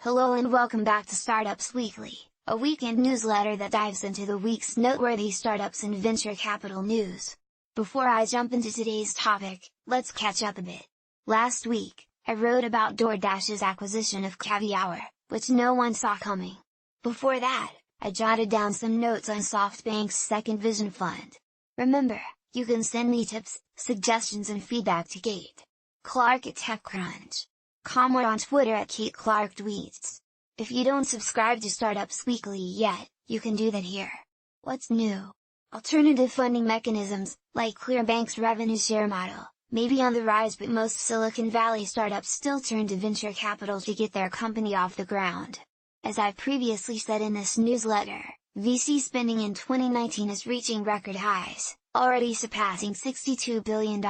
Hello and welcome back to Startups Weekly, a weekend newsletter that dives into the week's noteworthy startups and venture capital news. Before I jump into today's topic, let's catch up a bit. Last week, I wrote about DoorDash's acquisition of Caviar, which no one saw coming. Before that, I jotted down some notes on SoftBank's Second Vision Fund. Remember, you can send me tips, suggestions and feedback to Kate Clark at TechCrunch. Com or on Twitter at Kate Clark Tweets. If you don't subscribe to Startups Weekly yet, you can do that here. What's new? Alternative funding mechanisms, like Clearbank's revenue share model, may be on the rise, but most Silicon Valley startups still turn to venture capital to get their company off the ground. As I've previously said in this newsletter, VC spending in 2019 is reaching record highs, already surpassing $62 billion.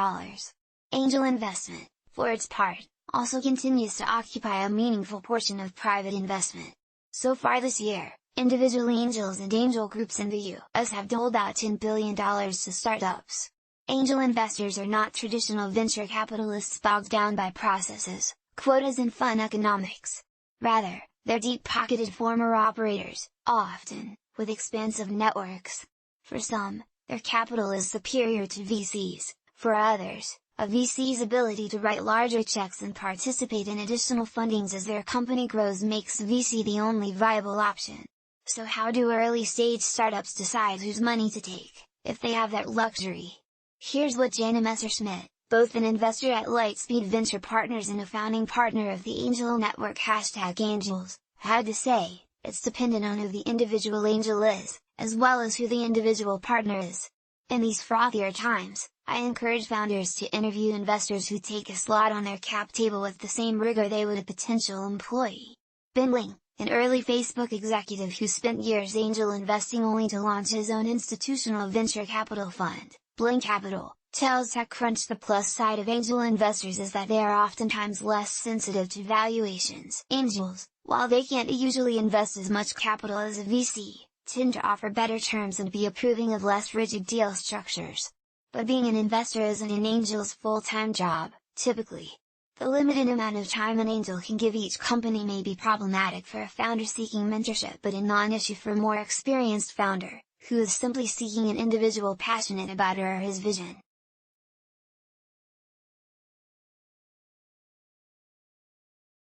Angel investment, for its part, also continues to occupy a meaningful portion of private investment. So far this year, individual angels and angel groups in the US have doled out $10 billion to startups. Angel investors are not traditional venture capitalists bogged down by processes, quotas and fund economics. Rather, they're deep-pocketed former operators, often, with expansive networks. For some, their capital is superior to VCs, for others, a VC's ability to write larger checks and participate in additional fundings as their company grows makes VC the only viable option. So how do early-stage startups decide whose money to take, if they have that luxury? Here's what Jana Messerschmidt, both an investor at Lightspeed Venture Partners and a founding partner of the Angel Network #Angels, had to say. It's dependent on who the individual angel is, as well as who the individual partner is. In these frothier times, I encourage founders to interview investors who take a slot on their cap table with the same rigor they would a potential employee. Ben Ling, an early Facebook executive who spent years angel investing only to launch his own institutional venture capital fund, Bling Capital, tells TechCrunch the plus side of angel investors is that they are oftentimes less sensitive to valuations. Angels, while they can't usually invest as much capital as a VC, tend to offer better terms and be approving of less rigid deal structures. But being an investor isn't an angel's full-time job, typically. The limited amount of time an angel can give each company may be problematic for a founder seeking mentorship, but a non-issue for a more experienced founder, who is simply seeking an individual passionate about her or his vision.